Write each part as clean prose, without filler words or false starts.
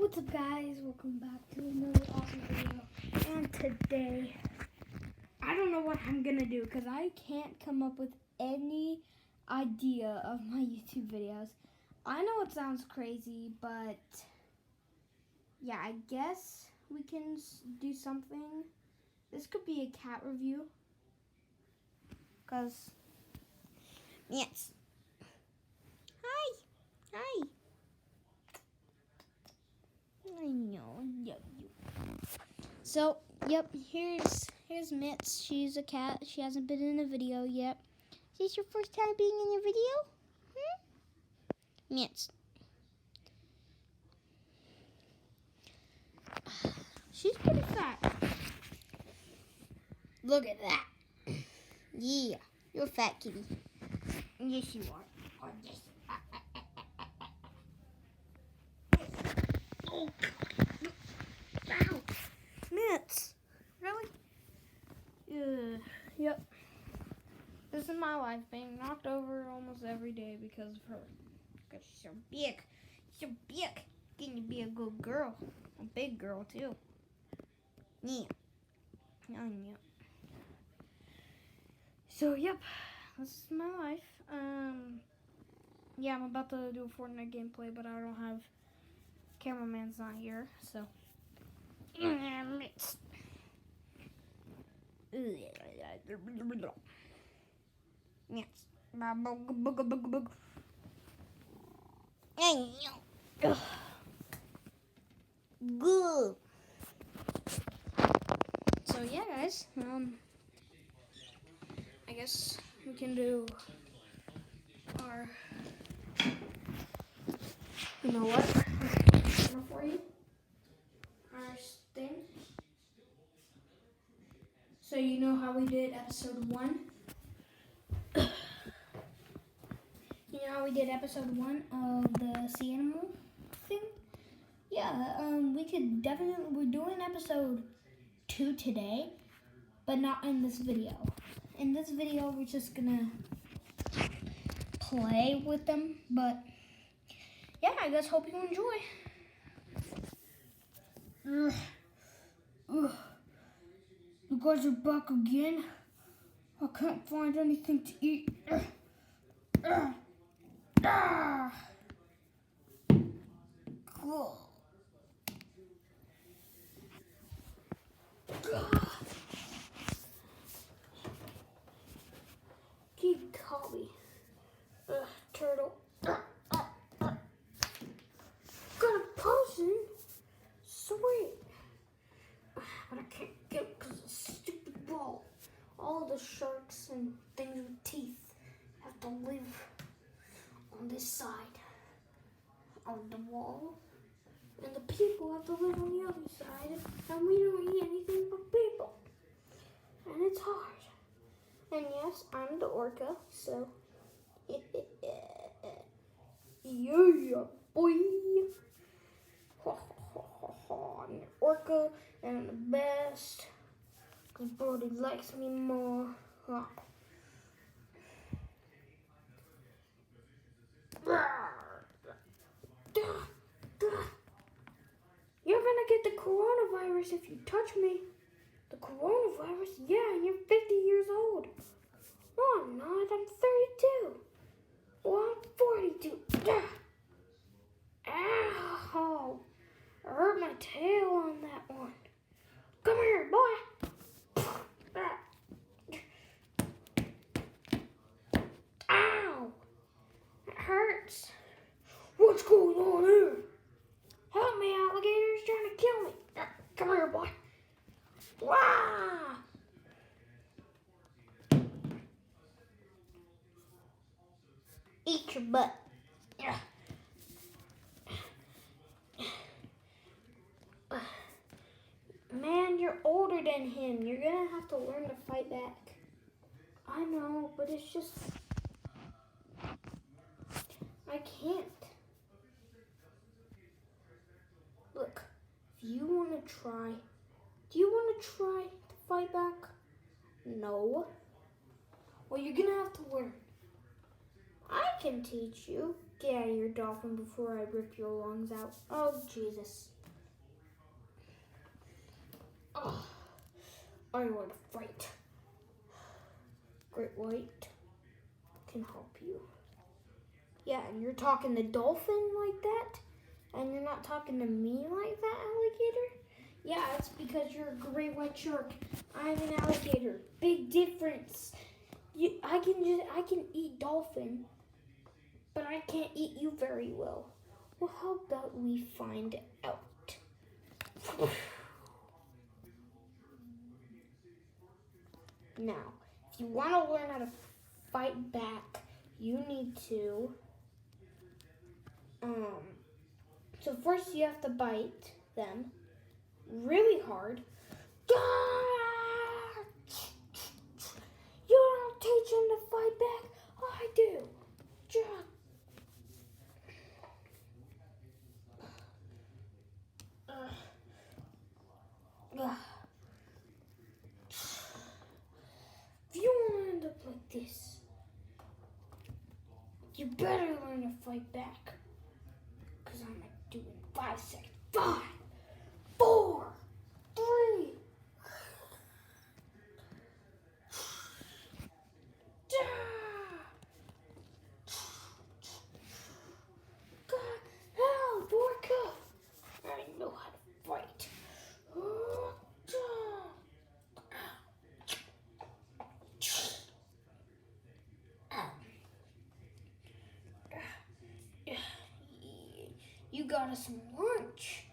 What's up, guys? Welcome back to another awesome video. And today, I don't know what I'm gonna do because I can't come up with any idea of my YouTube videos. I know it sounds crazy, but yeah, I guess we can do something. This could be a cat review because yes. Hi. I know, love you. So, yep, here's Mitz. She's a cat. She hasn't been in a video yet. Is this your first time being in a video? Mitz. She's pretty fat. Look at that. Yeah, you're a fat kitty. Yes, you are. Oh, yes. Oh, God. Ow. Mitz. Really? Yep. This is my life, being knocked over almost every day because of her. Because she's so big. So big. Getting to be a good girl. A big girl, too. Yeah. Oh, yeah. So, yep. This is my life. Yeah, I'm about to do a Fortnite gameplay, but I don't have... Cameraman's not here, so... Yes. Good. So yeah, guys. I guess we can do our. You know what? For you. Our thing. So you know how we did episode 1. You know how we did episode 1 of the sea animal thing? Yeah, we could definitely, we're doing episode 2 today, but not in this video. In this video, we're just gonna play with them, but yeah, I guess hope you enjoy. Ugh. You guys are back again? I can't find anything to eat. Cool. Keep Colby. Turtle. Got a potion? Sweet. But I can't get it because of the stupid ball. All the sharks and things with teeth have to live on this side of the wall. And the people have to live on the other side. And we don't eat anything but people. And it's hard. And yes, I'm the orca, so yeah, boy. I'm the orca and I'm the best. Cause Brody likes me more. You're gonna get the coronavirus if you touch me. The coronavirus? Yeah, you're 50 years old. No, I'm not. I'm 32. Well, I'm 42. Ow. I hurt my tail on that one. Come here, boy. Ow. It hurts. What's going on here? Help me, alligator's trying to kill me. Come here, boy. Wow. Eat your butt. Man, you're older than him. You're gonna have to learn to fight back. I know, but it's just... I can't. Look, if you want to try... Do you want to try to fight back? No. Well, you're gonna have to learn. I can teach you. Get out of here, dolphin, before I rip your lungs out. Oh, Jesus. Oh, I want to fight. Great White can help you. Yeah, and you're talking to dolphin like that? And you're not talking to me like that, alligator? Yeah, it's because you're a great white shark. I'm an alligator. Big difference. I can eat dolphin, but I can't eat you very well. Well, how about we find out? Now, if you want to learn how to fight back, you need to, so first you have to bite them really hard. You don't teach them to fight back. I do. If you want to end up like this, you better learn to fight back. Because I'm going to do it in 5 seconds. 5, 4, 3. God, help, Orca. I know how to fight. You got us some lunch.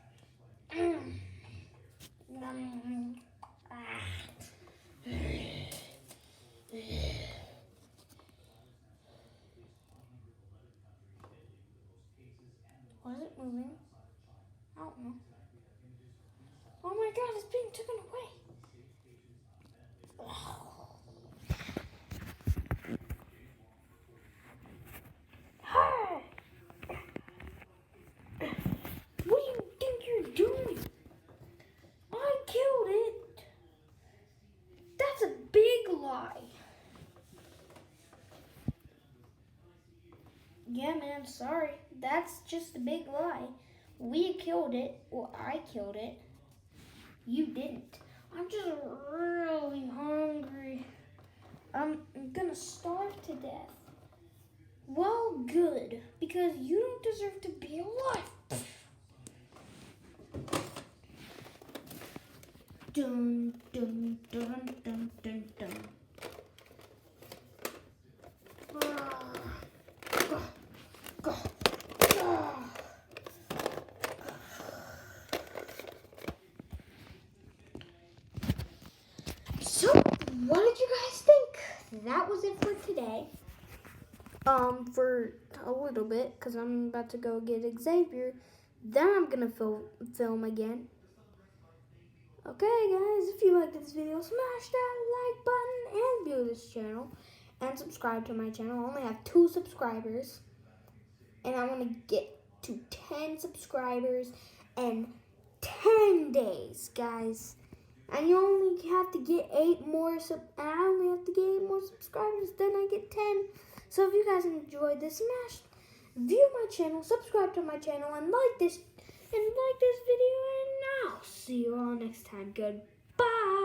Was it moving? I don't know. Oh my God, it's being taken away. Hey! What do you think you're doing? I killed it. That's a big lie. Yeah, man, sorry. That's just a big lie. We killed it. Well, I killed it. You didn't. I'm just really hungry. I'm gonna starve to death. Well, good, because you don't deserve to be alive. Dun, dun, dun, dun, dun, dun. So, what did you guys think? That was it for today. For a little bit, because I'm about to go get Xavier. Then I'm gonna film again. Okay, guys, if you liked this video, smash that like button and view this channel. And subscribe to my channel. I only have 2 subscribers. And I want to get to 10 subscribers in 10 days, guys. And you only have to get 8 more, I only have to get 8 more subscribers, then I get 10. So if you guys enjoyed this, smash, view my channel, subscribe to my channel, and like this video, and I'll see you all next time. Goodbye.